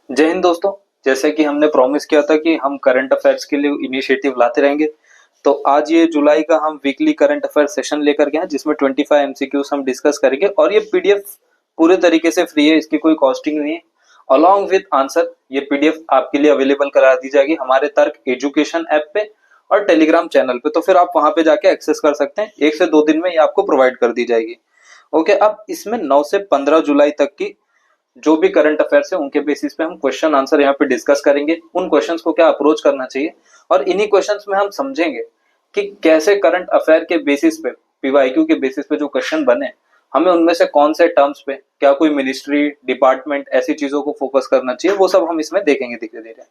जय हिंद दोस्तों। जैसे कि हमने प्रॉमिस किया था कि हम करंट अफेयर्स के लिए इनिशिएटिव लाते रहेंगे, तो आज ये जुलाई का हम वीकली करंट अफेयर सेशन लेकर के हैं जिसमें 25 एमसीक्यूज हम डिस्कस करेंगे और ये पीडीएफ पूरे तरीके से फ्री है, इसकी कोई कॉस्टिंग नहीं है। अलॉन्ग विद आंसर ये पीडीएफ आपके लिए अवेलेबल करा दी जाएगी हमारे तर्क एजुकेशन ऐप पे और टेलीग्राम चैनल पे, तो फिर आप वहां पे जाके एक्सेस कर सकते हैं। 1 से 2 दिन में ये आपको प्रोवाइड कर दी जाएगी। ओके, अब इसमें 9 से 15 जुलाई तक की जो भी करंट अफेयर्स है उनके बेसिस पे हम क्वेश्चन आंसर यहाँ पे डिस्कस करेंगे, उन क्वेश्चंस को क्या अप्रोच करना चाहिए और इन्हीं क्वेश्चंस में हम समझेंगे कि कैसे करंट अफेयर के बेसिस पे, पीवाईक्यू के बेसिस पे जो क्वेश्चन बने, हमें उनमें से कौन से टर्म्स पे, क्या कोई मिनिस्ट्री डिपार्टमेंट ऐसी चीजों को फोकस करना चाहिए, वो सब हम इसमें देखेंगे धीरे धीरे।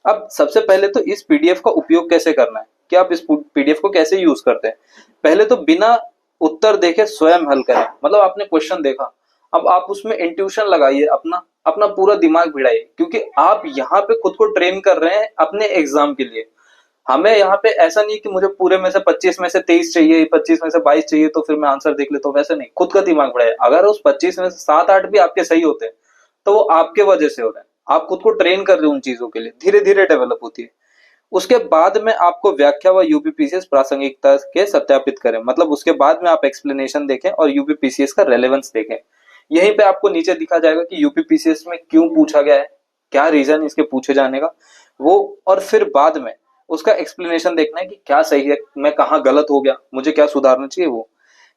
अब सबसे पहले तो इस पीडीएफ का उपयोग कैसे करना है, कि आप इस पीडीएफ को कैसे यूज करते हैं। पहले तो बिना उत्तर देखे स्वयं हल करें, मतलब आपने क्वेश्चन देखा, अब आप उसमें इंट्यूशन लगाइए, अपना अपना पूरा दिमाग भिड़ाइए, क्योंकि आप यहाँ पे खुद को ट्रेन कर रहे हैं अपने एग्जाम के लिए। हमें यहाँ पे ऐसा नहीं कि मुझे पूरे में से 25 में से 23 चाहिए, 25 में से 22 चाहिए तो फिर मैं आंसर देख लेता हूँ, वैसे नहीं। खुद का दिमाग बढ़ाइए। अगर उस 25 में से 7-8 भी आपके सही होते हैं तो वो आपके वजह से हो रहे हैं, आप खुद को ट्रेन कर रहे हो उन चीजों के लिए, धीरे धीरे डेवलप होती है। उसके बाद में आपको व्याख्या व यूपीपीसीएस प्रासंगिकता के सत्यापित करें, मतलब उसके बाद में आप एक्सप्लेनेशन देखें और यूपीपीसीएस का रेलेवेंस देखें। यहीं पे आपको नीचे दिखा जाएगा कि यूपीपीसीएस में क्यों पूछा गया है, क्या रीजन इसके पूछे जाने का, वो। और फिर बाद में उसका एक्सप्लेनेशन देखना है कि क्या सही है, मैं कहाँ गलत हो गया, मुझे क्या सुधारना चाहिए, वो।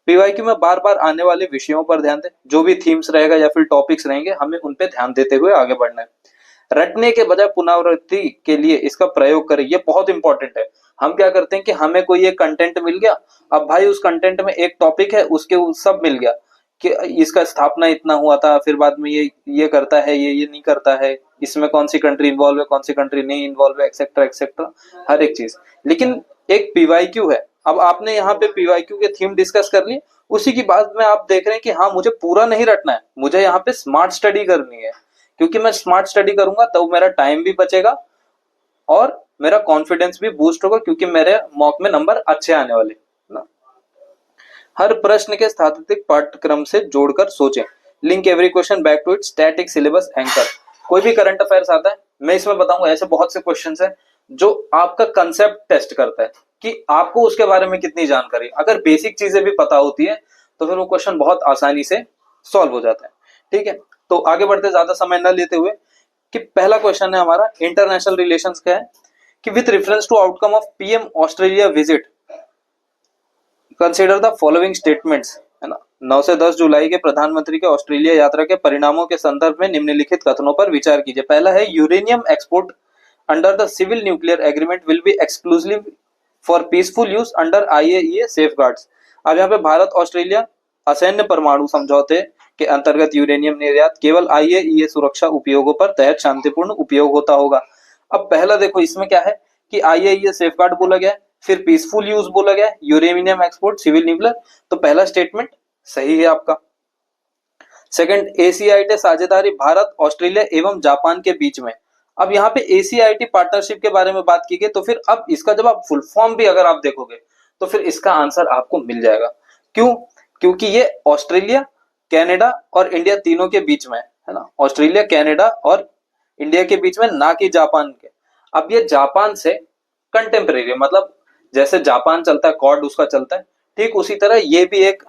पीवाईक्यू में बार बार आने वाले विषयों पर ध्यान दें, जो भी थीम्स रहेगा या फिर टॉपिक्स रहेंगे, हमें उन पे ध्यान देते हुए आगे बढ़ना है। रटने के बजाय पुनरावृत्ति के लिए इसका प्रयोग करें, ये बहुत इंपॉर्टेंट है। हम क्या करते हैं कि हमें कोई एक कंटेंट मिल गया, अब भाई उस कंटेंट में एक टॉपिक है, उसके सब मिल गया कि इसका स्थापना इतना हुआ था, फिर बाद में ये करता है, ये नहीं करता है, इसमें कौन सी कंट्री इन्वॉल्व है, कौन सी कंट्री नहीं इन्वॉल्व है, एक्सेट्रा एक्सेट्रा, हर एक चीज। लेकिन एक पीवाईक्यू है, अब आपने यहाँ पे पीवाईक्यू के थीम डिस्कस कर ली, उसी की बाद में आप देख रहे हैं कि हाँ मुझे पूरा नहीं रटना है, मुझे यहाँ पे स्मार्ट स्टडी करनी है, क्योंकि मैं स्मार्ट स्टडी करूंगा तो मेरा टाइम भी बचेगा और मेरा कॉन्फिडेंस भी बूस्ट होगा, क्योंकि मेरे मॉक में नंबर अच्छे आने वाले ना। हर प्रश्न के स्थातिक पाठ्यक्रम से जोड़कर सोचें, link every question back to it static syllabus anchor. कोई भी करंट अफेयर्स आता है, मैं इसमें बताऊंगा ऐसे बहुत से क्वेश्चंस हैं जो आपका कंसेप्ट टेस्ट करता है कि आपको उसके बारे में कितनी जानकारी। अगर बेसिक चीजें भी पता होती है तो फिर वो क्वेश्चन बहुत आसानी से सॉल्व हो जाता है। ठीक है, तो आगे बढ़ते, ज्यादा समय न लेते हुए, कि पहला क्वेश्चन है हमारा, इंटरनेशनल रिलेशंस का है कि with reference to outcome of PM Australia visit consider the following statements, है ना। 9 से 10 जुलाई के प्रधानमंत्री के ऑस्ट्रेलिया यात्रा के परिणामों के संदर्भ में निम्नलिखित कथनों पर विचार कीजिए। पहला है, uranium export under the civil nuclear agreement will be exclusive for peaceful use under IAEA safeguards. अब यहाँ पे भारत ऑस्ट्रेलिया असैन्य परमाणु समझौते के अंतर्गत यूरेनियम निर्यात केवल आईएईए सुरक्षा उपयोगों पर तहत शांतिपूर्ण उपयोग होता होगा। अब पहला देखो, इसमें क्या है कि आईएईए सेफगार्ड बोला गया है, फिर पीसफुल यूज बोला गया है, यूरेनियम एक्सपोर्ट, सिविल न्यूक्लियर, तो पहला स्टेटमेंट सही है आपका। सेकंड, एसीआईटी साझेदारी भारत ऑस्ट्रेलिया एवं जापान के बीच में। अब यहाँ पे एसीआईटी पार्टनरशिप के बारे में बात की गई, तो फिर अब इसका जब आप फुल फॉर्म भी अगर आप देखोगे तो फिर इसका आंसर आपको मिल जाएगा। क्यों? क्योंकि ये ऑस्ट्रेलिया, कनाडा और इंडिया तीनों के बीच में है ना, ऑस्ट्रेलिया, कनाडा और इंडिया के बीच में, ना कि जापान के। अब ये जापान से कंटेम्परेरी, मतलब जैसे जापान चलता है, कॉर्ड उसका चलता है, ठीक उसी तरह ये भी एक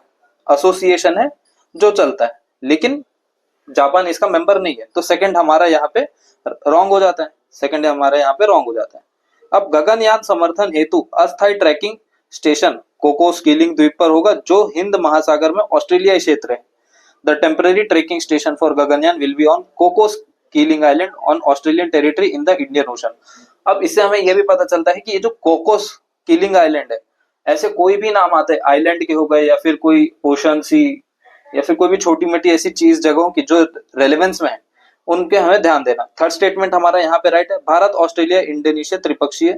एसोसिएशन है जो चलता है, लेकिन जापान इसका मेंबर नहीं है, तो सेकंड हमारा यहाँ पे रॉन्ग हो जाता है, सेकंड हमारा यहाँ पे रॉन्ग हो जाता है। अब गगनयान समर्थन हेतु अस्थायी ट्रैकिंग स्टेशन कोकोस कीलिंग द्वीप पर होगा, जो हिंद महासागर में ऑस्ट्रेलियाई क्षेत्र है। The temporary tracking station for Gaganyaan will be on Cocos Keeling island on Australian territory in the Indian ocean. अब इससे हमें यह भी पता चलता है कि ये जो कोकोस कीलिंग आइलैंड है, ऐसे कोई भी नाम आते हैं आइलैंड के हो गए, या फिर कोई ओशन सी, या फिर कोई भी छोटी मोटी ऐसी चीज जगहों की जो रेलेवेंस में है, उनके हमें ध्यान देना। थर्ड स्टेटमेंट हमारा यहाँ पे राइट है, भारत ऑस्ट्रेलिया इंडोनेशिया त्रिपक्षीय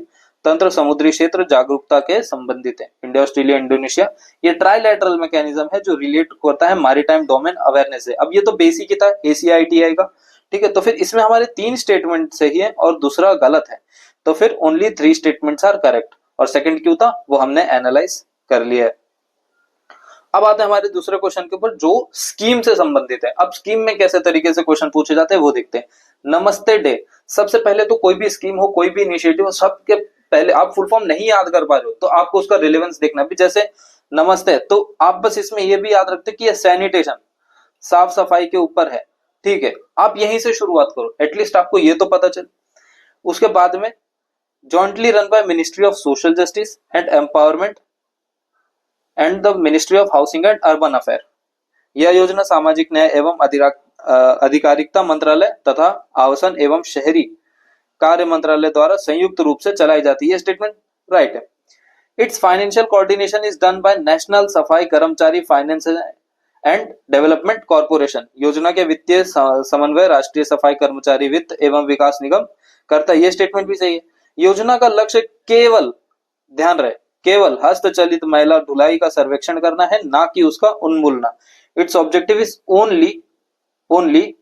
तंत्र समुद्री क्षेत्र जागरूकता के संबंधित है। इंडिया ऑस्ट्रेलिया इंडोनेशिया ये ट्राइलैटरल मैकेनिज्म है जो रिलेट करता है मैरीटाइम डोमेन अवेयरनेस से। अब ये तो बेसिक ही था एसीआईटीआई का, ठीक है, तो फिर इसमें हमारे 3 स्टेटमेंट सही है और दूसरा गलत है, तो फिर ओनली 3 स्टेटमेंट्स आर करेक्ट, और सेकंड क्यों था वो हमने एनालाइज कर लिया है। अब आते हैं हमारे दूसरे क्वेश्चन के ऊपर जो स्कीम से संबंधित है। अब स्कीम में कैसे तरीके से क्वेश्चन पूछे जाते हैं वो देखते हैं। नमस्ते डे, सबसे पहले तो कोई भी स्कीम हो, कोई भी इनिशिएटिव हो, सबके पहले आप फुल फॉर्म नहीं याद कर पा रहे हो तो आपको उसका रिलेवेंस देखना भी। जैसे नमस्ते, तो आप बस इसमें ये भी याद रखते कि ये सैनिटेशन, साफ सफाई के ऊपर है, ठीक है। आप यहीं से शुरुआत करो, एटलीस्ट आपको ये तो पता चले। उसके बाद में jointly run by ministry of social justice and empowerment and the ministry of housing and urban affair. यह योजना सामाजिक न्याय एवं अधिकारिता मंत्रालय तथा आवासन एवं शहरी कार्य मंत्रालय द्वारा संयुक्त रूप से चलाई जाती है। स्टेटमेंट राइट है। It's financial coordination is done by national सफाई कर्मचारी फाइनेंस एंड डेवलपमेंट कॉर्पोरेशन। योजना के वित्तीय समन्वय राष्ट्रीय सफाई कर्मचारी वित्त एवं विकास निगम करता है। ये स्टेटमेंट भी सही है। योजना का लक्ष्य केवल, ध्यान रहे, केवल हस्तचलित मैला ढुलाई का सर्वेक्षण करना है, ना कि उसका उन्मूलना। It's objective is only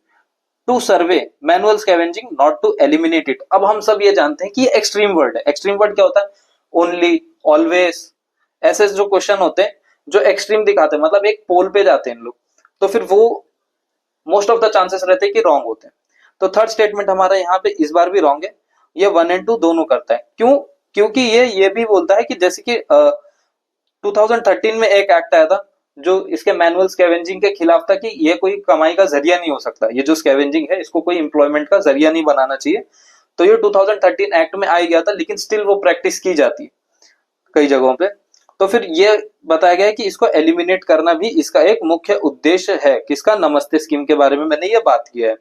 to survey manual scavenging, not to eliminate it. अब हम सब ये जानते हैं कि ये एक्सट्रीम वर्ड है। एक्सट्रीम वर्ड क्या होता है? ओनली, ऑलवेज, ऐसे जो क्वेश्चन होते हैं जो एक्सट्रीम दिखाते हैं, मतलब एक पोल पे जाते हैं लोग, तो फिर वो मोस्ट ऑफ द चांसेस रहते हैं कि रॉन्ग होते हैं। तो थर्ड स्टेटमेंट हमारा यहाँ पे इस बार भी रॉन्ग है। ये 1 और 2 दोनों करता है। क्यों? क्योंकि ये भी बोलता है कि जैसे कि 2013 में एक एक्ट आया था जो इसके मैनुअल स्कैवेंजिंग के खिलाफ था कि ये कोई कमाई का जरिया नहीं हो सकता, ये जो स्कैवेंजिंग है इसको कोई एम्प्लॉयमेंट का जरिया नहीं बनाना चाहिए। तो ये 2013 एक्ट में आ गया था, लेकिन स्टिल वो प्रैक्टिस की जाती है कई जगहों पे। तो फिर ये बताया गया है कि इसको एलिमिनेट करना भी इसका एक मुख्य उद्देश्य है। किसका? नमस्ते स्कीम के बारे में मैंने ये बात की है।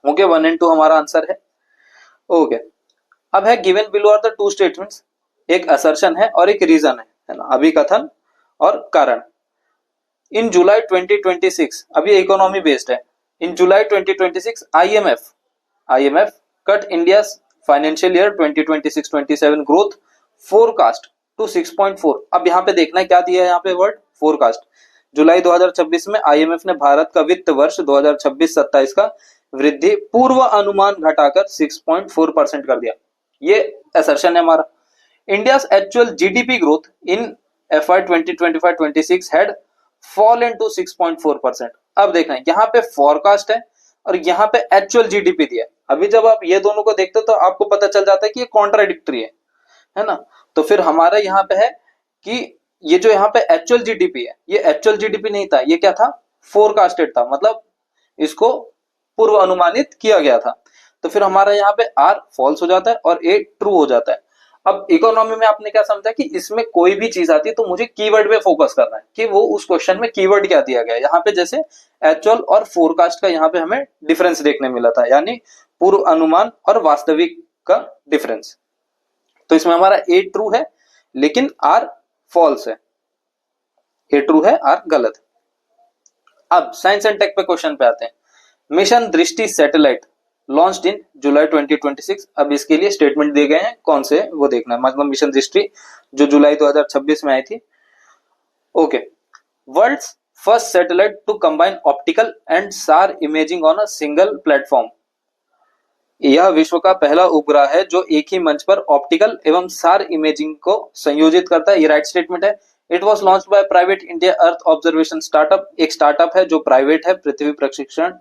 ओके, 1 और 2 हमारा आंसर है। ओके, अब है given below are the 2 statements. एक असर्शन है और एक रीजन है ना, अभिकथन और कारण। इन जुलाई 2026, अभी इकोनॉमी बेस्ड है। In July 2026 IMF cut India financial year 2026-27 growth forecast to 6.4। अब यहाँ पे देखना है क्या दिया है, यहाँ पे वर्ड फोरकास्ट। जुलाई 2026 में IMF ने भारत का वित्त वर्ष 2026-27 का वृद्धि पूर्व अनुमान घटाकर 6.4% कर दिया। ये असर्शन है हमारा। India's actual GDP growth in FY 2025-26 had fallen to 6.4%। अब देखना है, यहाँ पे फोरकास्ट है और यहाँ पे एक्चुअल जीडीपी दिया है। अभी जब आप ये दोनों को देखते हो तो आपको पता चल जाता है कि ये कॉन्ट्राडिक्टरी है ना। तो फिर हमारा यहाँ पे है कि ये जो यहाँ पे एक्चुअल जीडीपी है, ये एक्चुअल जीडीपी नहीं था, ये क्या था? फोरकास्टेड था, मतलब इसको पूर्व अनुमानित किया गया था। तो फिर हमारा यहाँ पे आर फॉल्स हो जाता है और ए ट्रू हो जाता है। अब इकोनॉमी में आपने क्या समझा कि इसमें कोई भी चीज आती है तो मुझे कीवर्ड पे फोकस करना है कि वो उस क्वेश्चन में कीवर्ड क्या दिया गया है। यहाँ पे जैसे एक्चुअल और फोरकास्ट का यहाँ पे हमें डिफरेंस देखने मिला था, यानी पूर्व अनुमान और वास्तविक का डिफरेंस। तो इसमें हमारा ए ट्रू है लेकिन आर फॉल्स है। ए ट्रू है, आर गलत है। अब साइंस एंड टेक पे क्वेश्चन पे आते हैं। मिशन दृष्टि सैटेलाइट लॉन्च्ड इन जुलाई 2026। अब इसके लिए स्टेटमेंट दिए गए हैं, कौन से वो देखना है। मतलब मिशन दृष्टि जो जुलाई 2026 में आई थी। Okay, world's first satellite to combine optical and SAR imaging on a single platform. यह विश्व का पहला उपग्रह है जो एक ही मंच पर ऑप्टिकल एवं सार इमेजिंग को संयोजित करता है। ये राइट स्टेटमेंट है। It was launch by private India earth observation startup. एक स्टार्टअप है जो प्राइवेट है, पृथ्वी प्रशिक्षण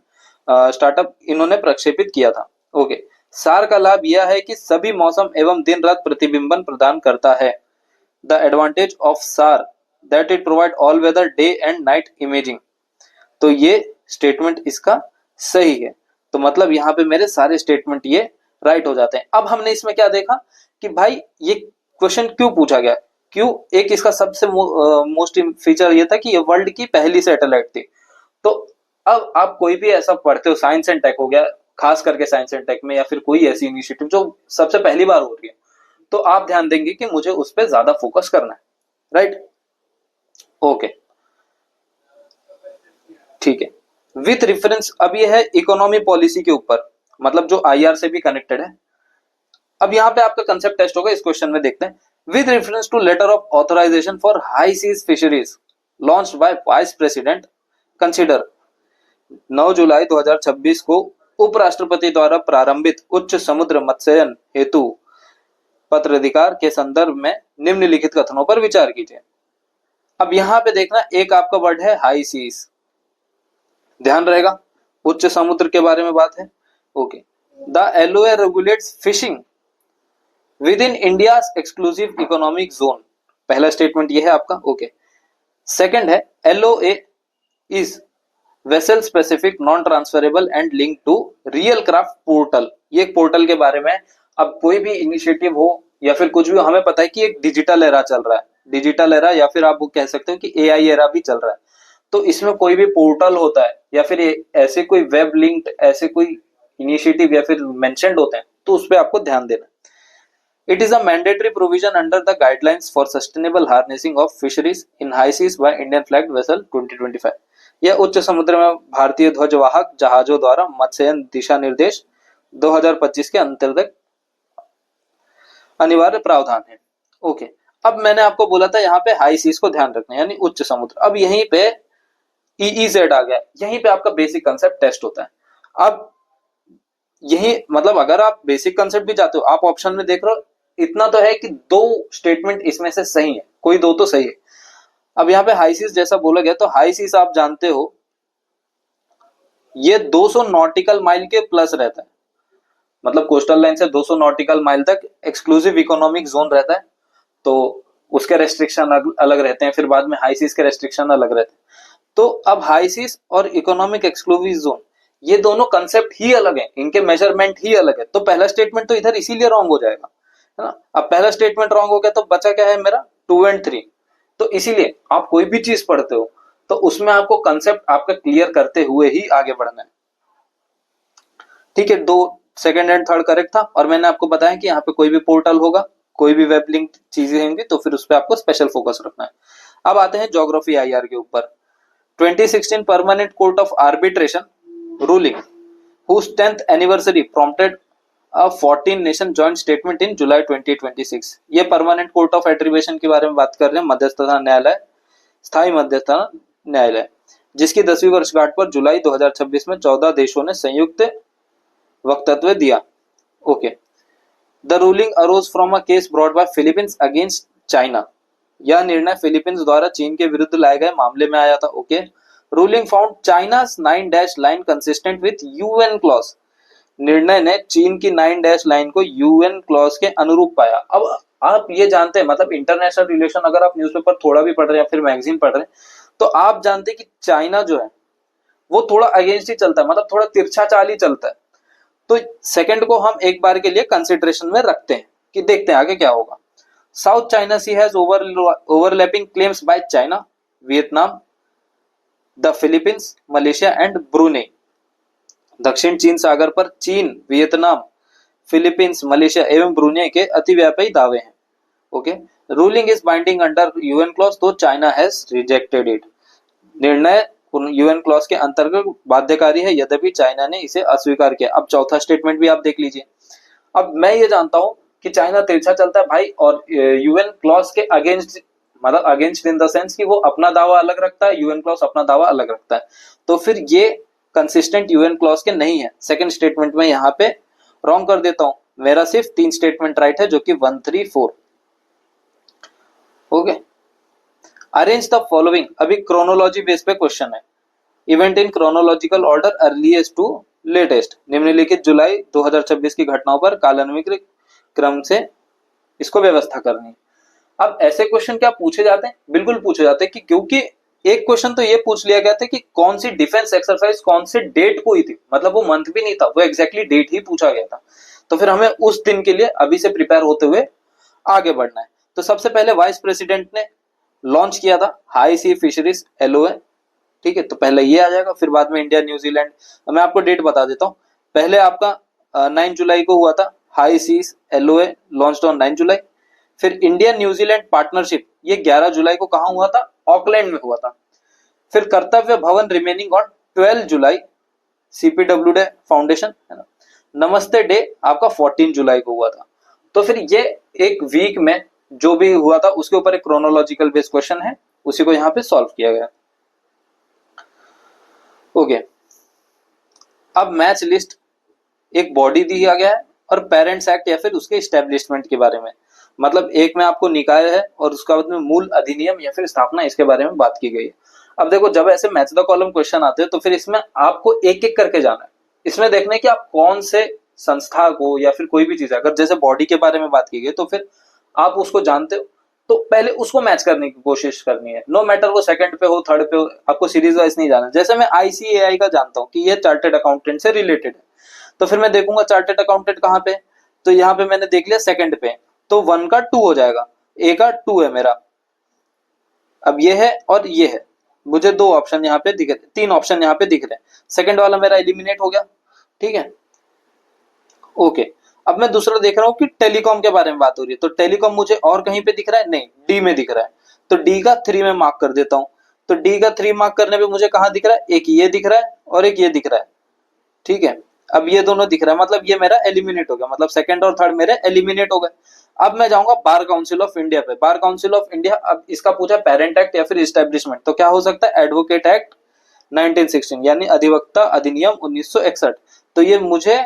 स्टार्टअप इन्होंने प्रक्षेपित किया था। ओके, सार का लाभ यह है कि सभी मौसम एवं दिन रात प्रतिबिंबन प्रदान करता है। The advantage of SAR that it provide all weather day and night imaging. तो ये स्टेटमेंट इसका सही है। तो मतलब यहाँ पे मेरे सारे स्टेटमेंट ये राइट हो जाते हैं। अब हमने इसमें क्या देखा कि भाई ये क्वेश्चन क्यों पूछा गया, क्यों। एक इसका सबसे मोस्ट फीचर ये था कि ये वर्ल्ड की पहली सैटेलाइट थी। तो अब आप कोई भी ऐसा पढ़ते हो, साइंस एंड टेक हो गया, खास करके साइंस एंड टेक में, या फिर कोई ऐसी इनिशिएटिव जो सबसे पहली बार हो रही है, तो आप ध्यान देंगे कि मुझे उस पर ज्यादा फोकस करना है। राइट, ओके, ठीक है। विथ रेफरेंस, अब ये है इकोनॉमी पॉलिसी के ऊपर, मतलब जो IR से भी कनेक्टेड है। अब यहाँ पे आपका कंसेप्ट टेस्ट होगा, इस क्वेश्चन में देखते हैं। With reference to letter of authorisation for high seas fisheries launched by vice president consider. 9 जुलाई 2026 को उपराष्ट्रपति द्वारा प्रारंभित उच्च समुद्र मत्स्यन हेतु पत्राधिकार के संदर्भ में निम्नलिखित कथनों पर विचार कीजिए। अब यहां पे देखना, एक आपका वर्ड है हाई सीज, ध्यान रहेगा, उच्च समुद्र के बारे में बात है। Okay, the LOA regulates fishing within India exclusive economic zone, पहला स्टेटमेंट ये है आपका। ओके, सेकंड है LOA is vessel specific non transferable and link to real craft portal, ये एक पोर्टल के बारे में। अब कोई भी इनिशिएटिव हो या फिर कुछ भी हो, हमें पता है कि एक डिजिटल एरा चल रहा है, डिजिटल एरा, या फिर आप वो कह सकते हो कि एआई एरा भी चल रहा है। तो इसमें कोई भी पोर्टल होता है या फिर ऐसे कोई वेब लिंक्ड ऐसे कोई इनिशिएटिव या फिर मेंशन्ड होते हैं, तो उस पर आपको ध्यान देना। It is a mandatory provision under the guidelines for sustainable harnessing of fisheries in high seas by Indian flagged vessel 2025। यह उच्च समुद्र में भारतीय ध्वजवाहक जहाजों द्वारा मत्स्यन दिशा निर्देश 2025 के अंतर्गत अनिवार्य प्रावधान है। ओके, अब मैंने आपको बोला था यहाँ पे हाई सीज को ध्यान रखना, यानी उच्च समुद्र। अब यहीं पे ईईजेड आ गया, यहीं पे आपका बेसिक कंसेप्ट टेस्ट होता है। अब यही मतलब अगर आप बेसिक कंसेप्ट भी जाते हो, आप ऑप्शन में देख रहे हो, इतना तो है कि दो स्टेटमेंट इसमें से सही है, कोई दो तो सही है। अब यहाँ पे हाई सीज जैसा बोला गया, तो हाई सीज आप जानते हो ये 200 नॉटिकल माइल के प्लस रहता है, मतलब कोस्टल लाइन से 200 नॉटिकल माइल तक एक्सक्लूसिव इकोनॉमिक जोन रहता है, तो उसके रेस्ट्रिक्शन अलग रहते हैं, फिर बाद में हाई सीज के रेस्ट्रिक्शन अलग रहते हैं। तो अब हाई सीज और इकोनॉमिक एक्सक्लूसिव जोन, ये दोनों कंसेप्ट ही अलग है, इनके मेजरमेंट ही अलग है। तो पहला स्टेटमेंट तो इधर इसीलिए रॉन्ग हो जाएगा, है ना। अब पहला स्टेटमेंट रॉन्ग हो गया तो बचा क्या है मेरा 2 और 3। तो इसीलिए आप कोई भी चीज पढ़ते हो तो उसमें आपको कंसेप्ट आपका क्लियर करते हुए ही आगे बढ़ना है, ठीक है। दो सेकंड एंड थर्ड करेक्ट था, और मैंने आपको बताया कि यहाँ पे कोई भी पोर्टल होगा, कोई भी वेब लिंक चीजें होंगी, तो फिर उस पर आपको स्पेशल फोकस रखना है। अब आते हैं ज्योग्राफी आईआर के ऊपर। 2016 permanent court of arbitration ruling whose 10th anniversary prompted a 14 nation joint statement in July 2026। ये परमानेंट कोर्ट ऑफ एट्रीब्यूशन के बारे में बात कर रहे हैं, मध्यस्थता न्यायालय, स्थायी मध्यस्थता न्यायालय, जिसकी 10वीं वर्षगांठ पर जुलाई 2026 में 14 देशों ने संयुक्त वक्तव्य दिया। Okay, the ruling arrows from a case brought by Philippines against China. यह निर्णय फिलीपींस द्वारा चीन के विरुद्ध लाए गए मामले में आया था। Okay, ruling found चाइना's 9 line consistent with UN clause. निर्णय ने चीन की 9 लाइन को यूएन क्लॉज के अनुरूप पाया। अब आप ये जानते हैं, मतलब इंटरनेशनल रिलेशन अगर आप न्यूज़पेपर थोड़ा भी पढ़ रहे हैं या फिर मैगजीन पढ़ रहे हैं, तो आप जानते हैं कि चाइना जो है वो थोड़ा अगेंस्ट ही चलता है, मतलब थोड़ा तिरछा चाल ही चलता है। तो सेकंड को हम एक बार के लिए कंसिडरेशन में रखते हैं कि देखते हैं आगे क्या होगा। South China Sea has overlapping claims by China, Vietnam, the Philippines, Malaysia and Brunei. दक्षिण चीन सागर पर चीन, वियतनाम, फिलीपींस, मलेशिया एवं ब्रूनेई के अतिव्यापी दावे हैं। Okay, ruling is binding under UN clause, तो चाइना हैज रिजेक्टेड इट। निर्णय यूएन क्लॉज के अंतर्गत बाध्यकारी है, यद्यपि चाइना ने इसे अस्वीकार किया। अब चौथा स्टेटमेंट भी आप देख लीजिए। अब मैं ये जानता हूं कि चाइना तिरछा चलता है भाई, और यूएन क्लॉज के अगेंस्ट, मतलब अगेंस्ट इन द सेंस कि वो अपना दावा अलग रखता है, यूएन क्लॉज अपना दावा अलग रखता है, तो फिर ये कंसिस्टेंट यूएन क्लॉज के नहीं है। सेकंड स्टेटमेंट में यहाँ पे रॉन्ग कर देता हूं, मेरा सिर्फ 3 स्टेटमेंट राइट है, जो कि 1, 3, 4। ओके, अरेंज द फॉलोइंग, अभी क्रोनोलॉजी बेस पे क्वेश्चन है। Event in chronological order earliest to latest, निम्नलिखित जुलाई 2026 की घटनाओं पर कालानुक्रमिक क्रम से इसको व्यवस्था करनी। अब ऐसे क्वेश्चन क्या पूछे जाते हैं? बिल्कुल पूछे जाते हैं, कि क्योंकि एक क्वेश्चन तो ये पूछ लिया गया था कि कौन सी डिफेंस एक्सरसाइज कौन से डेट को हुई थी, मतलब वो मंथ भी नहीं था, वो एग्जैक्टली डेट ही पूछा गया था। तो फिर हमें उस दिन के लिए अभी से प्रिपेयर होते हुए आगे बढ़ना है। तो सबसे पहले वाइस प्रेसिडेंट ने लॉन्च किया था हाई सी फिशरीज एलओए, ठीक है, तो पहले ये आ जाएगा, फिर बाद में इंडिया न्यूजीलैंड। मैं आपको डेट बता देता हूँ। पहले आपका 9 जुलाई को हुआ था high seas LOA launched on 9 July. फिर इंडिया न्यूजीलैंड पार्टनरशिप, ये 11 जुलाई को कहां हुआ था? ऑकलैंड में हुआ था। फिर कर्तव्य भवन remaining on 12 July, CPW day foundation, है ना। नमस्ते डे आपका 14 जुलाई को हुआ था। तो फिर ये एक वीक में जो भी हुआ था उसके ऊपर एक क्रोनोलॉजिकल बेस्ड क्वेश्चन है, उसी को यहाँ पे सॉल्व किया गया। ओके, अब मैच लिस्ट एक बॉडी दिया गया है, और पेरेंट्स एक्ट या फिर उसके एस्टेब्लिशमेंट के बारे में। मतलब एक में आपको निकाय है और उसका बाद में मूल अधिनियम या फिर स्थापना, इसके बारे में बात की गई है। अब देखो जब ऐसे मैच द कॉलम क्वेश्चन आते हैं तो फिर इसमें आपको एक एक करके जाना है, इसमें देखना है कि आप कौन से संस्था को या फिर कोई भी चीज, अगर जैसे बॉडी के बारे में बात की गई तो फिर आप उसको जानते हो तो पहले उसको मैच करने की कोशिश करनी है, नो मैटर वो सेकंड पे हो थर्ड पे हो, आपको सीरीज वाइज नहीं जाना। जैसे मैं आईसीएआई का जानता हूँ कि ये चार्टेड अकाउंटेंट से रिलेटेड है, तो फिर मैं देखूंगा चार्टेड अकाउंटेंट कहाँ पे, तो यहाँ पे मैंने देख लिया सेकंड पे, तो 1 का 2 हो जाएगा, ए का 2 है मेरा। अब ये है और ये है, मुझे 2 ऑप्शन यहाँ पे दिख रहे, 3 ऑप्शन यहाँ पे दिख रहे हैं, सेकंड वाला मेरा एलिमिनेट हो गया, ठीक है ओके। अब मैं दूसरा देख रहा हूँ कि टेलीकॉम के बारे में बात हो रही है, तो टेलीकॉम मुझे और कहीं पे दिख रहा है नहीं, डी में दिख रहा है, तो डी का 3 में मार्क कर देता हूँ। तो डी का 3 मार्क करने पे मुझे कहाँ दिख रहा है, एक ये दिख रहा है और एक ये दिख रहा है, ठीक है। अब ये दोनों दिख रहा है, मतलब ये मेरा एलिमिनेट हो गया, मतलब सेकंड और थर्ड मेरे एलिमिनेट हो गए। अब मैं जाऊंगा बार काउंसिल ऑफ इंडिया पे। बार काउंसिल ऑफ इंडिया, अब इसका पूछा पेरेंट एक्ट या फिर इस्टेब्लिशमेंट, तो क्या हो सकता है, एडवोकेट एक्ट 1916 यानी अधिवक्ता अधिनियम 1961। तो ये मुझे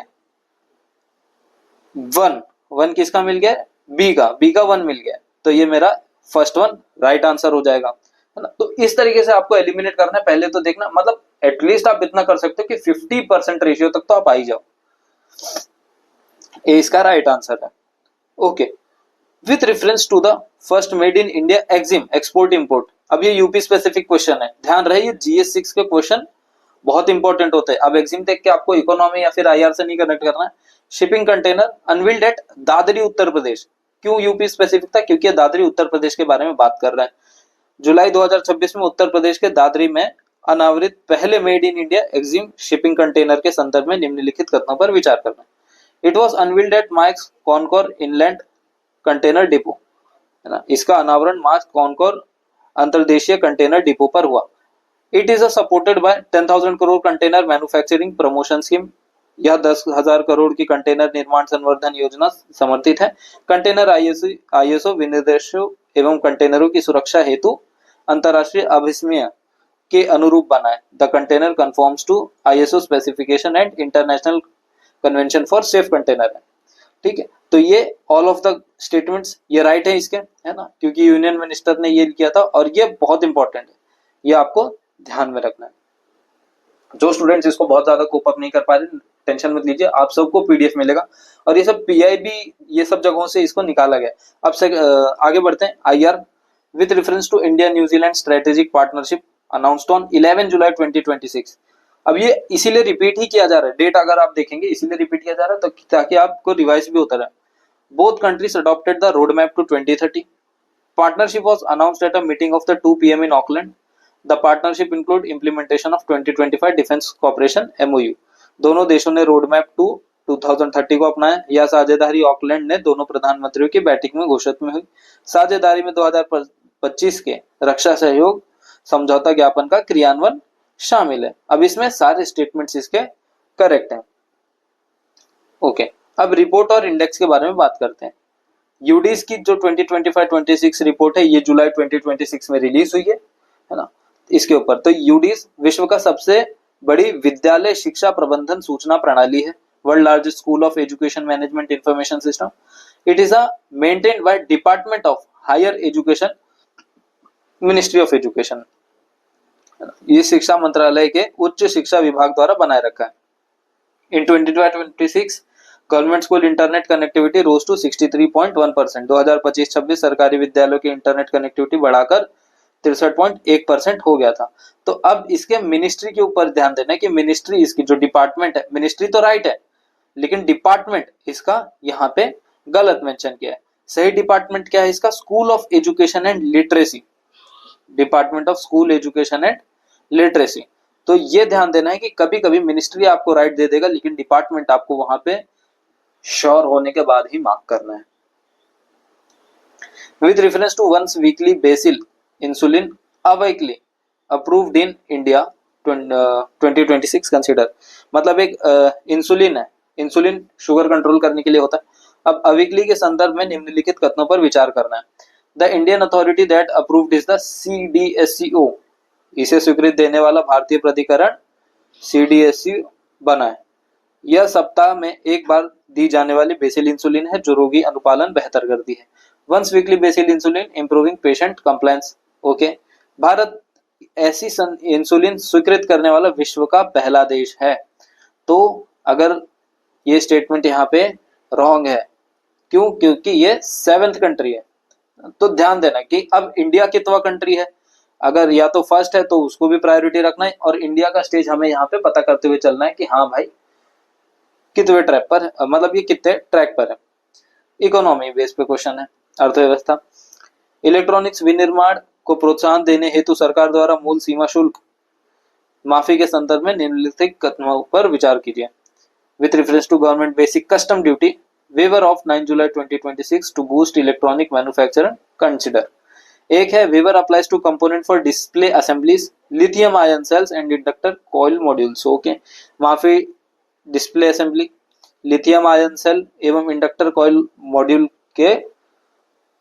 1 किसका मिल गया, बी का 1 मिल गया, तो ये मेरा फर्स्ट वन राइट आंसर हो जाएगा, है ना। तो इस तरीके से आपको एलिमिनेट करना है, पहले तो देखना, मतलब एटलीस्ट आप इतना कर सकते हो कि 50% रेशियो तक तो आप आ ही जाओ। ए इसका राइट आंसर है, okay. With reference to the first made in India EXIM export import, अब ये यूपी स्पेसिफिक क्वेश्चन है, ध्यान रहे ये GS6 के क्वेश्चन बहुत इंपॉर्टेंट होते हैं। अब एग्जिम देख के आपको इकोनॉमी या फिर IR से नहीं कनेक्ट करना है। Shipping container unveiled at Dadri Uttar Pradesh, क्यों यूपी स्पेसिफिक था, क्योंकि दादरी उत्तर प्रदेश के बारे में बात कर रहा है। जुलाई 2026 में उत्तर प्रदेश के दादरी में अनावृत पहले made in India EXIM shipping container के संदर्भ में निम्नलिखित कथनों पर विचार करना। It was unveiled at marks CONCOR inland container depot, है ना, इसका अनावरण मार्क्स कॉनकोर अंतरदेशीय कंटेनर डिपो पर हुआ। It is supported by 10,000 crore container manufacturing promotion scheme, यह 10,000 करोड़ की कंटेनर निर्माण संवर्धन योजना समर्थित है। कंटेनर ISO विनिर्देशों एवं कंटेनरों की सुरक्षा हेतु अंतरराष्ट्रीय अभिस्मय के अनुरूप बना है। The container conforms to ISO specification and international convention for safe container है, ठीक है। तो ये ऑल ऑफ द स्टेटमेंट्स ये राइट है इसके, है ना, क्योंकि यूनियन मिनिस्टर ने ये किया था और ये बहुत इंपॉर्टेंट है, ये आपको ध्यान में रखना है। जो स्टूडेंट्स इसको बहुत ज्यादा कोप अप नहीं कर पा रहे, टेंशन मत लीजिए, आप सबको PDF मिलेगा और ये सब PIB ये सब जगहों से इसको निकाला गया। अब से आगे बढ़ते हैं। IR with reference to India New Zealand strategic partnership announced on 11 July 2026। अब ये इसीलिए रिपीट ही किया जा रहा है, डेट अगर आप देखेंगे इसीलिए रिपीट किया जा रहा है, तो ताकि आपको रिवाइज भी होता रहे। Both countries adopted the road map to 2030। Partnership was announced at a meeting of the 2 PM in Auckland. The partnership include implementation of 2025 defence cooperation MOU। दोनों देशों ने रोड मैप टू 2030 को अपनाया। यह साझेदारी ऑकलैंड ने दोनों प्रधानमंत्रियों की बैठक में घोषित में हुई। साझेदारी में 2025 के रक्षा सहयोग समझौता ज्ञापन का क्रियान्वयन शामिल है। अब इसमें सारे स्टेटमेंट्स इसके करेक्ट हैं, ओके। अब रिपोर्ट और इंडेक्स के बारे में बात करते हैं। यूडीज की जो 2025-26 रिपोर्ट है ये जुलाई 2026 में रिलीज हुई है ना, इसके ऊपर। तो यूडीज विश्व का सबसे बड़ी विद्यालय शिक्षा प्रबंधन सूचना प्रणाली है, world largest school of education management information system. It is a maintained by department of higher education, ministry of education. ये शिक्षा मंत्रालय के उच्च शिक्षा विभाग द्वारा बनाए रखा है। In 2025-26 government school internet connectivity rose to 63.1%। 2025-26 सरकारी विद्यालयों की इंटरनेट कनेक्टिविटी बढ़ाकर 63.1% हो गया था। तो अब इसके मिनिस्ट्री के ऊपर ध्यान देना है कि मिनिस्ट्री इसकी जो डिपार्टमेंट है, मिनिस्ट्री तो राइट है लेकिन डिपार्टमेंट इसका यहाँ पे गलत मेंशन किया है। सही डिपार्टमेंट क्या है इसका, school of education and literacy, department of school education and literacy. तो ये ध्यान देना है कि कभी कभी मिनिस्ट्री आपको राइट दे देगा लेकिन डिपार्टमेंट आपको वहां पे श्योर होने के बाद ही मार्क करना है। With reference to once weekly basal insulin Awiqli approved in India 2026 consider, मतलब एक इंसुलिन है, इंसुलिन शुगर कंट्रोल करने के लिए होता है। अब अवीकली के संदर्भ में निम्नलिखित कथनों पर विचार करना है। The Indian authority that approved is the CDSCO, इसे स्वीकृति देने वाला भारतीय प्राधिकरण CDSCO बना है। यह सप्ताह में एक बार दी जाने वाली बेसिल इंसुलिन है जो रोगी अनुपालन बेहतर करती है। Once weekly basal insulin improving patient compliance. Okay, भारत ऐसी इंसुलिन स्वीकृत करने वाला विश्व का पहला देश है। तो अगर ये स्टेटमेंट यहाँ पे रॉन्ग है, क्यों? क्योंकि ये 7th कंट्री है। तो ध्यान देना कि अब इंडिया कितवा कंट्री है, अगर या तो फर्स्ट है तो उसको भी प्रायोरिटी रखना है, और इंडिया का स्टेज हमें यहाँ पे पता करते हुए चलना है कि हाँ भाई कितवे ट्रैक पर, मतलब ये कितने ट्रैक पर है। इकोनॉमी बेस पे क्वेश्चन है, अर्थव्यवस्था। इलेक्ट्रॉनिक्स विनिर्माण को प्रोत्साहन देने हेतु सरकार द्वारा मूल सीमा शुल्क माफी के संदर्भ में निम्नलिखित कदमों पर विचार कीजिए। With reference to government basic custom duty waiver of 9 जुलाई 2026 to boost electronic manufacturing consider। एक है waiver applies to component for display assemblies, lithium ion cells and inductor coil modules। Okay, माफी display assembly, lithium ion cell एवं inductor coil module के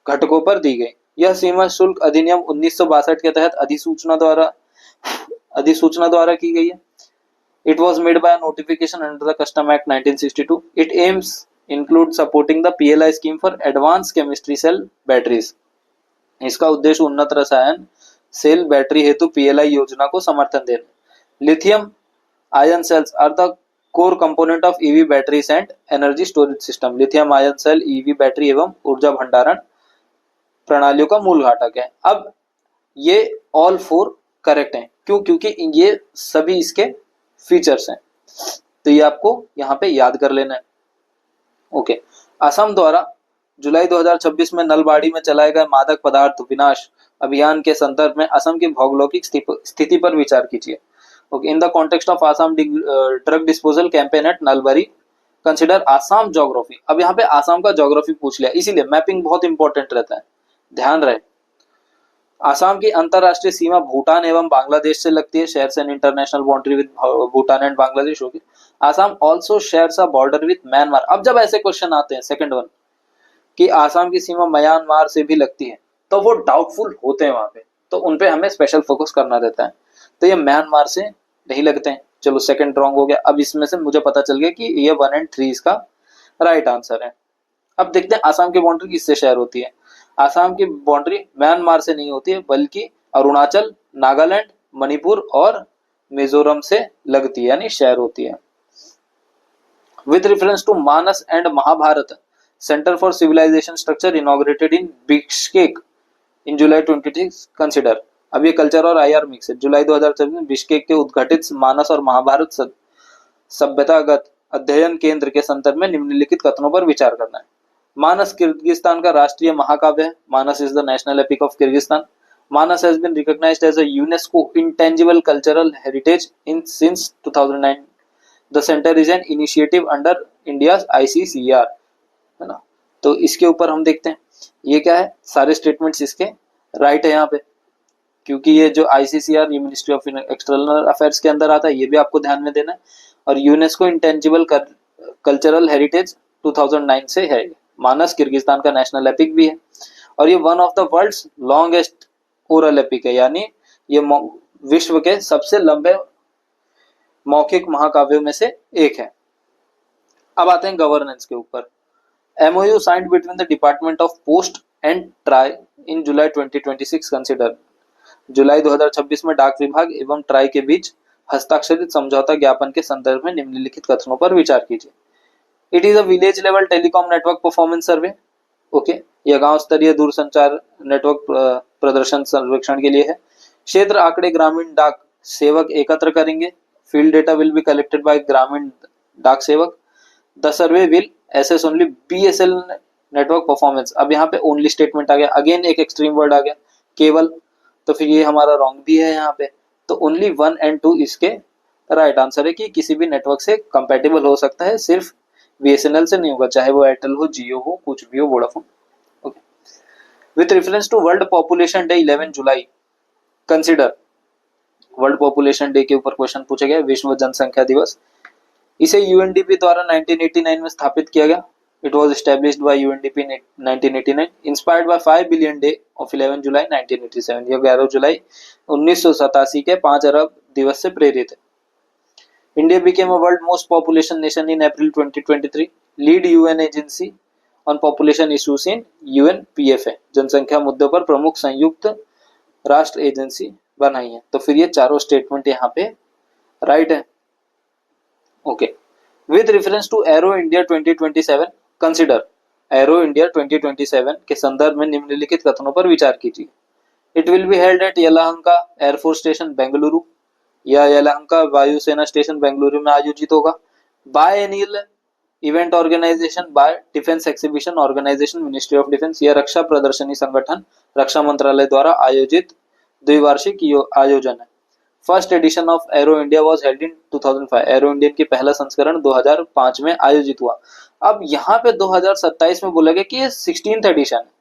घटकों पर दी गई। यह सीमा शुल्क अधिनियम 1962 के तहत अधिसूचना द्वारा की गई है। It was made by a notification under the Custom Act 1962। It aims include supporting the PLI scheme for advanced chemistry cell batteries। इसका उद्देश्य उन्नत रसायन सेल बैटरी हेतु PLI योजना को समर्थन देना। Lithium ion cells are the core component of EV batteries and energy storage system. Lithium ion cell EV battery एवं ऊर्जा भंडारण प्रणालियों का मूल घटक है। अब ये ऑल 4 करेक्ट हैं, क्यों? क्योंकि ये सभी इसके फीचर्स हैं। तो ये आपको यहाँ पे याद कर लेना है। ओके, असम द्वारा जुलाई 2026 में नलबाड़ी में चलाए गए मादक पदार्थ विनाश अभियान के संदर्भ में असम की भौगोलिक स्थिति पर विचार कीजिए। Okay, in the context of Assam drug disposal campaign at Nalbari consider Assam geography. अब यहाँ पे आसाम का ज्योग्राफी पूछ लिया, इसीलिए मैपिंग बहुत इंपॉर्टेंट रहता है, ध्यान रहे। आसाम की अंतरराष्ट्रीय सीमा भूटान एवं बांग्लादेश से लगती है, shares an international boundary with Bhutan and Bangladesh. होगी, Assam also shares a border with Myanmar. अब जब ऐसे क्वेश्चन आते हैं, सेकंड वन, कि आसाम की सीमा म्यांमार से भी लगती है, तो वो डाउटफुल होते हैं वहां पे, तो उनपे हमें स्पेशल फोकस करना रहता है। तो ये म्यांमार से नहीं लगते हैं, चलो सेकंड रॉन्ग हो गया। अब इसमें से मुझे पता चल गया कि ये 1 और 3 इसका राइट आंसर है। अब देखते हैं आसाम की बाउंड्री किससे शेयर होती है। आसाम की बाउंड्री म्यांमार से नहीं होती है, बल्कि अरुणाचल, नागालैंड, मणिपुर और मिजोरम से लगती है, यानी शेयर होती है। With reference to Manas and Mahabharata, centre for civilisation structure inaugurated in Bishkek in July 26 consider. अब ये कल्चर और IR मिक्स है। जुलाई 2024 में बिश्केक के उद्घाटित मानस और महाभारत सभ्यतागत अध्ययन केंद्र के संदर्भ में निम्नलिखित कथनों पर विचार करना है। मानस किर्गिस्तान का राष्ट्रीय महाकाव्य है। Manas is the national epic of Kyrgyzstan. Manas has been recognised as a UNESCO intangible cultural heritage in since 2009। The centre is an initiative under India ICCR, है ना। तो इसके ऊपर हम देखते हैं ये क्या है, सारे स्टेटमेंट्स इसके राइट है यहाँ पे, क्योंकि ये जो ICCR ये मिनिस्ट्री ऑफ एक्सटर्नल अफेयर्स के अंदर आता है, ये भी आपको ध्यान में देना है। और यूनेस्को इंटेंजिबल कल्चरल हेरिटेज 2009 से है। मानस किर्गिस्तान का नेशनल एपिक भी है, और ये one of the world's longest oral epic है, यानी ये विश्व के सबसे लंबे मौखिक महाकाव्यों में से एक है। अब आते हैं गवर्नेंस के ऊपर। MOU signed between the Department of Post and TRAI in July 2026 consider। जुलाई 2026 में डाक विभाग एवं ट्राई के बीच हस्ताक्षरित समझौता ज्ञापन के संदर्भ में निम्नलिखित कथनों पर विचार कीजिए। It is a village level telecom network performance survey. Okay, यह गांव स्तरीय दूरसंचार नेटवर्क प्रदर्शन सर्वेक्षण के लिए है। क्षेत्र आंकड़े ग्रामीण डाक सेवक एकत्र करेंगे। Field data will be collected by Gramin Dak Sevak. The survey will assess only BSL network performance. अब यहाँ पे ओनली स्टेटमेंट आ गया, अगेन एक एक्सट्रीम वर्ड आ गया, केवल। तो फिर ये हमारा रॉन्ग भी है यहाँ पे। तो ओनली 1 और 2 इसके राइट आंसर है कि किसी भी नेटवर्क से कंपेटेबल हो सकता है, सिर्फ BSNL से नहीं होगा, चाहे वो एयरटेल हो, जियो हो, कुछ भी हो, Vodafone. Okay, with reference to world population day 11 July consider. World population day के ऊपर क्वेश्चन पूछा गया, विश्व जनसंख्या दिवस। इसे UNDP द्वारा 1989 में स्थापित किया गया। It was established by UNDP in 1989, inspired by 5 billion day of 11 जुलाई 1987। यह 11 जुलाई 1987 के 5 अरब दिवस से प्रेरित है। India became a world most population nation in April 2023। Lead UN agency on population issues in UNFPA, जनसंख्या मुद्दों पर प्रमुख संयुक्त राष्ट्र एजेंसी बनाई है। तो फिर ये चारों स्टेटमेंट यहाँ पे राइट है। Okay, with reference to Aero India 2027 consider, Aero India 2027 के संदर्भ में निम्नलिखित कथनों पर विचार कीजिए। It will be held at Yelahanka air force station Bengaluru, या यलहंका वायुसेना स्टेशन बेंगलुरु में आयोजित होगा। Biannual event organisation by defence exhibition organisation ministry of defence, यह रक्षा प्रदर्शनी संगठन रक्षा मंत्रालय द्वारा आयोजित द्विवार्षिक आयोजन है। First edition of arrow India was held in 2005, arrow India की पहला संस्करण 2005 में आयोजित हुआ। अब यहाँ पे 2027 में बोला गया कि ये 16th एडिशन है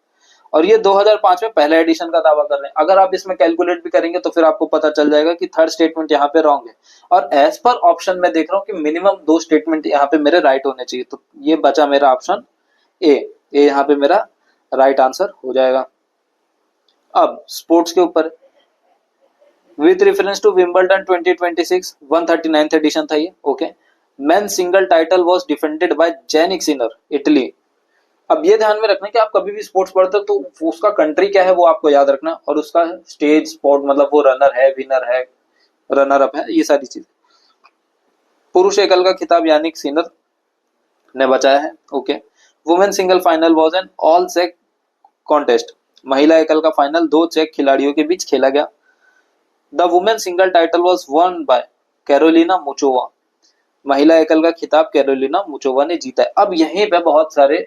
और ये 2005 में पहला एडिशन का दावा कर रहे हैं। अगर आप इसमें कैलकुलेट भी करेंगे तो फिर आपको पता चल जाएगा कि थर्ड स्टेटमेंट यहाँ पे रॉन्ग है। और एज पर ऑप्शन में देख रहा हूँ कि मिनिमम 2 स्टेटमेंट यहाँ पे मेरे राइट होने चाहिए, तो ये बचा मेरा ऑप्शन ए यहाँ पे मेरा राइट आंसर हो जाएगा। अब स्पोर्ट्स के ऊपर, with reference to Wimbledon 2026 139th edition था ये। Okay, men single title was defended by Jannik Sinner Italy. अब ये ध्यान में रखना कि आप कभी भी स्पोर्ट्स पढ़ते हो तो उसका कंट्री क्या है वो आपको याद रखना, और उसका स्टेज स्पोर्ट मतलब वो रनर है, विनर है, रनर अप है, ये सारी चीज। पुरुष एकल का खिताब यानिक सिनर ने बचाया है। Okay, women single final was an all चेक कॉन्टेस्ट, महिला एकल का फाइनल 2 चेक खिलाड़ियों के बीच खेला गया। The women single title was one by Karolina Muchova, महिला एकल का खिताब कैरोलिना मुचोवा ने जीता है। अब यहीं पे बहुत सारे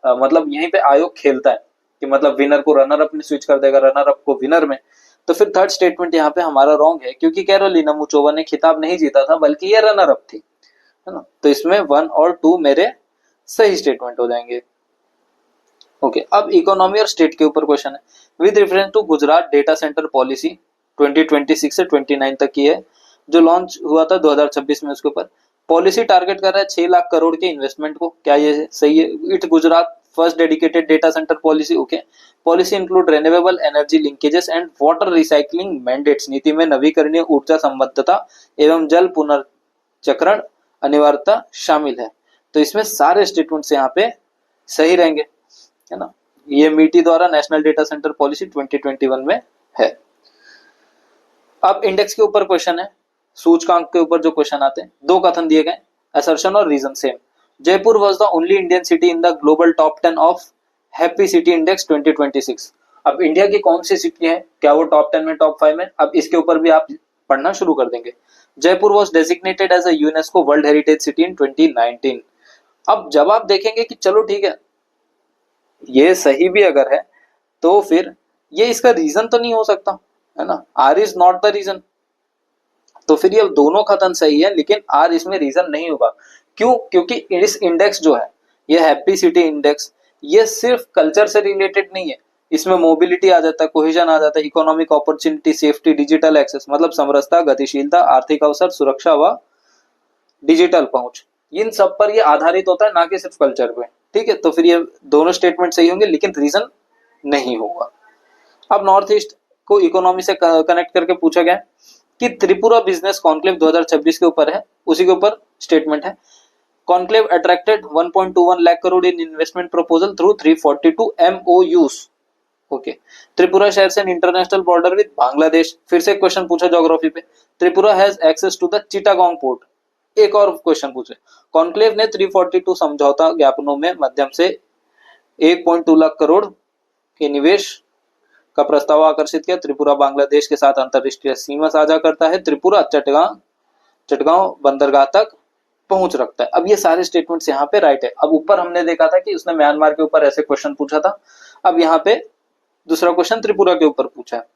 मतलब यहीं पे आयोग खेलता है कि मतलब विनर को रनर अप में स्विच कर देगा, रनर अप को विनर में। तो फिर थर्ड स्टेटमेंट यहाँ पे हमारा रॉन्ग है, क्योंकि कैरोलिना मुचोवा ने खिताब नहीं जीता था बल्कि ये रनर अप थी, है ना। तो इसमें 1 और 2 मेरे सही स्टेटमेंट हो जाएंगे। ओके, अब इकोनॉमी और स्टेट के ऊपर क्वेश्चन है। With reference to Gujarat data centre policy 2026 से 29 तक की है, जो लॉन्च हुआ था 2026 में। उसके ऊपर पॉलिसी टारगेट कर रहा है 6 लाख करोड़ के इन्वेस्टमेंट को। क्या ये सही है? It Gujarat first dedicated data centre policy. Okay, policy include renewable energy linkages and water recycling mandates, नीति में नवीकरणीय ऊर्जा संबद्धता एवं जल पुनर्चक्रण अनिवार्यता शामिल है। तो इसमें सारे स्टेटमेंट्स यहाँ पे सही रहेंगे, है ना। ये मीटी द्वारा नेशनल डेटा सेंटर पॉलिसी 2021 में है। अब इंडेक्स के ऊपर क्वेश्चन है, सूचकांक के ऊपर जो क्वेश्चन आते हैं, 2 कथन दिए गए, असर्शन और reason same. Jaipur was the only Indian city in the global top 10 of happy city index 2026। अब इंडिया की कौन सी सिटी है, क्या वो टॉप 10 में, टॉप 5 में? अब इसके ऊपर भी आप पढ़ना शुरू कर देंगे। Jaipur was designated as a UNESCO world heritage city in 2019। अब जब आप देखेंगे कि चलो ठीक है ये सही भी अगर है तो फिर ये इसका रीजन तो नहीं हो सकता, है ना। R is not the reason, तो फिर ये दोनों कथन सही है लेकिन आर इसमें रीजन नहीं होगा। क्यों? क्योंकि इस इंडेक्स जो है ये हैप्पी सिटी इंडेक्स, ये सिर्फ कल्चर से रिलेटेड नहीं है, इसमें मोबिलिटी आ जाता है, कोहेजन आ जाता है, economic opportunity, safety, digital access मतलब समरसता, गतिशीलता, आर्थिक अवसर, सुरक्षा व डिजिटल पहुंच, इन सब पर ये आधारित होता है, ना कि सिर्फ कल्चर पे। ठीक है, तो फिर ये दोनों स्टेटमेंट सही होंगे लेकिन रीजन नहीं होगा। अब नॉर्थ ईस्ट को इकोनॉमी से कनेक्ट करके पूछा गया कि त्रिपुरा बिजनेस कॉन्क्लेव 2026 के ऊपर है, उसी के ऊपर स्टेटमेंट है। Conclave attracted 1.21 lakh crore in investment proposal through 342 MOUs। Okay, Tripura shares an international border with Bangladesh. फिर से क्वेश्चन पूछा ज्योग्राफी पे, Tripura has access to the Chittagong port. एक और क्वेश्चन पूछे, कॉन्क्लेव ने 342 समझौता ज्ञापनों में माध्यम से 1.2 लाख करोड़ के निवेश का प्रस्ताव आकर्षित किया। त्रिपुरा बांग्लादेश के साथ अंतरराष्ट्रीय सीमा साझा करता है। त्रिपुरा चटगांव बंदरगाह तक पहुंच रखता है। अब ये सारे स्टेटमेंट्स यहाँ पे राइट है। अब ऊपर हमने देखा था कि उसने म्यांमार के ऊपर ऐसे क्वेश्चन पूछा था, अब यहाँ पे दूसरा क्वेश्चन त्रिपुरा के ऊपर पूछा है।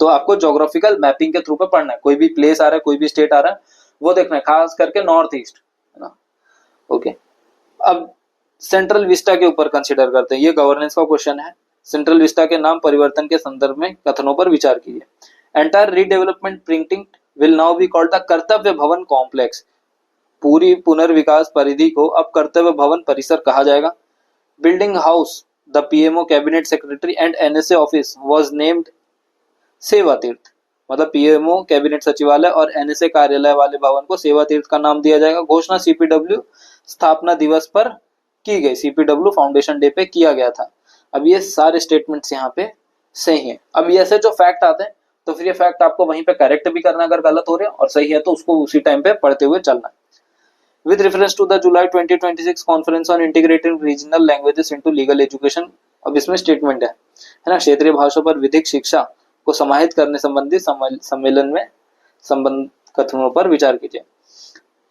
तो आपको ज्योग्राफिकल मैपिंग के थ्रू पे पढ़ना है, कोई भी प्लेस आ रहा है, कोई भी स्टेट आ रहा है, वो देखना है, खास करके नॉर्थ ईस्ट, है ना। ओके, अब सेंट्रल विस्टा के ऊपर कंसिडर करते हैं, ये गवर्नेंस का क्वेश्चन है। सेंट्रल विस्टा के नाम परिवर्तन के संदर्भ में कथनों पर विचार कीजिए। Entire redevelopment printing will now be called the कर्तव्य भवन कॉम्प्लेक्स। पूरी पुनर्विकास परिधि को अब कर्तव्य भवन परिसर कहा जाएगा। Building house the PMO cabinet secretary and NSA office was named सेवा तीर्थ, मतलब पीएमओ कैबिनेट सचिवालय और एनएसए कार्यालय वाले भवन को सेवा तीर्थ का नाम दिया जाएगा। घोषणा सीपीडब्ल्यू स्थापना दिवस पर की गई, CPW फाउंडेशन डे पे किया गया था। अब ये सारे स्टेटमेंट्स यहाँ पे सही हैं। अब ऐसे जो फैक्ट आते हैं तो फिर ये फैक्ट आपको वहीं पे करेक्ट भी करना अगर गलत हो रहे हैं, और सही है तो उसको उसी टाइम पे पढ़ते हुए चलना। With reference to the July 2026 conference on integrating regional languages into legal education, अब इसमें स्टेटमेंट है ना, क्षेत्रीय भाषाओं पर विधिक शिक्षा को समाहित करने संबंधी सम्मेलन में संबंध कथनों पर विचार कीजिए।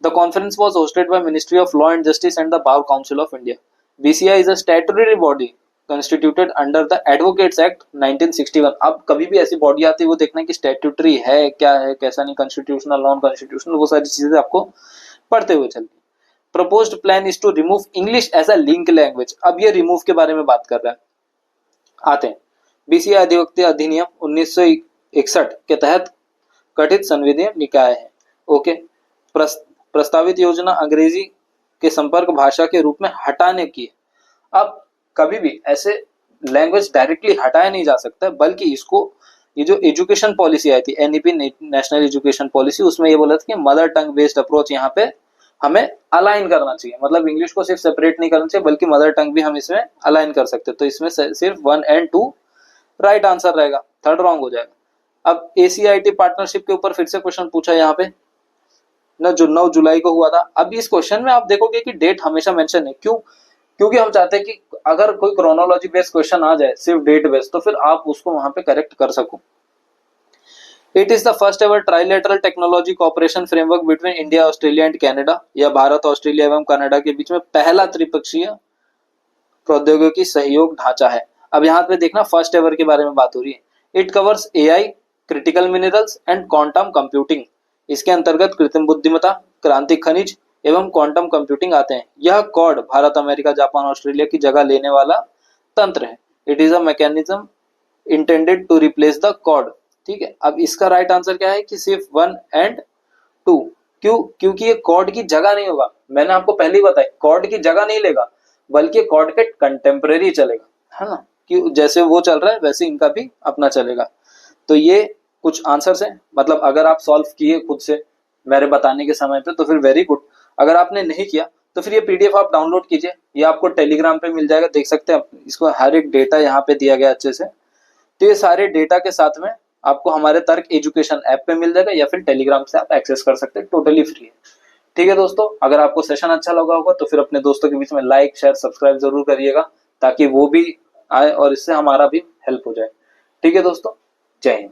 The conference was hosted by Ministry of Law and Justice and the Bar Council of India. BCI is a statutory body constituted under the Advocates Act 1961। अब कभी भी ऐसी बॉडी आती है वो देखना कि स्टैट्यूटरी है क्या है, कैसा नहीं, कॉन्स्टिट्यूशनल नॉन कॉन्स्टिट्यूशनल, वो सारी चीजें आपको पढ़ते हुए चलिए। Proposed plan is to remove English as a link language. अब ये रिमूव के बारे में बात कर रहे हैं। आते हैं बीसीआई अधिवक्ता अधिनियम 1961 के तहत गठित संविधिय निकाय है। ओके, प्रस्तावित योजना अंग्रेजी के संपर्क भाषा के रूप में हटाने की। अब कभी भी ऐसे लैंग्वेज डायरेक्टली हटाया नहीं जा सकता, बल्कि इसको, ये जो एजुकेशन पॉलिसी आई थी एनईपी नेशनल एजुकेशन पॉलिसी, उसमें ये बोला था कि मदर टंग बेस्ड अप्रोच यहाँ पे हमें अलाइन करना चाहिए। मतलब इंग्लिश को सिर्फ सेपरेट नहीं करना चाहिए बल्कि मदर टंग भी हम इसमें अलाइन कर सकते हैं। तो इसमें सिर्फ 1 और 2 राइट आंसर रहेगा, 3rd रॉन्ग हो जाएगा। अब ACIT पार्टनरशिप के ऊपर फिर से क्वेश्चन पूछा यहाँ पे ना, जो 9 जुलाई को हुआ था। अब इस क्वेश्चन में आप देखोगे कि डेट हमेशा मेंशन है। क्यों? क्योंकि हम चाहते हैं कि अगर कोई क्रोनोलॉजी बेस्ड क्वेश्चन आ जाए सिर्फ डेट बेस्ड, तो फिर आप उसको वहां पे करेक्ट कर सको। It is the first ever trilateral technology cooperation framework between India, Australia and Canada. यह भारत, ऑस्ट्रेलिया एवं कनाडा के बीच में पहला त्रिपक्षीय प्रौद्योगिकी सहयोग ढांचा है। अब यहाँ पे देखना फर्स्ट एवर के बारे में बात हो रही है। It covers AI, critical minerals and quantum computing. इसके अंतर्गत कृत्रिम बुद्धिमत्ता, क्रांतिक खनिज एवं क्वांटम कंप्यूटिंग आते हैं। यह कॉर्ड भारत, अमेरिका, जापान, ऑस्ट्रेलिया की जगह लेने वाला तंत्र है। It is a mechanism intended to replace the Quad. ठीक है, अब इसका राइट आंसर क्या है कि सिर्फ 1 और 2। क्यों? क्योंकि ये कॉर्ड की जगह नहीं होगा। मैंने आपको पहले ही बताया कॉर्ड की जगह नहीं लेगा, बल्कि कॉर्ड के कंटेम्परेरी चलेगा, है ना, कि जैसे वो चल रहा है वैसे इनका भी अपना चलेगा। तो ये कुछ आंसर्स हैं। मतलब अगर आप सॉल्व किए खुद से मेरे बताने के समय पे तो फिर वेरी गुड। अगर आपने नहीं किया तो फिर ये PDF आप डाउनलोड कीजिए, ये आपको टेलीग्राम पे मिल जाएगा, देख सकते हैं इसको, हर एक डेटा यहाँ पे दिया गया अच्छे से। तो ये सारे डेटा के साथ में आपको हमारे तर्क एजुकेशन ऐप पे मिल जाएगा, या फिर टेलीग्राम से आप एक्सेस कर सकते हैं, टोटली फ्री है। ठीक है दोस्तों, अगर आपको सेशन अच्छा लगा होगा तो फिर अपने दोस्तों के बीच में लाइक, शेयर, सब्सक्राइब जरूर करिएगा, ताकि वो भी आए और इससे हमारा भी हेल्प हो जाए। ठीक है दोस्तों, जय हिंद।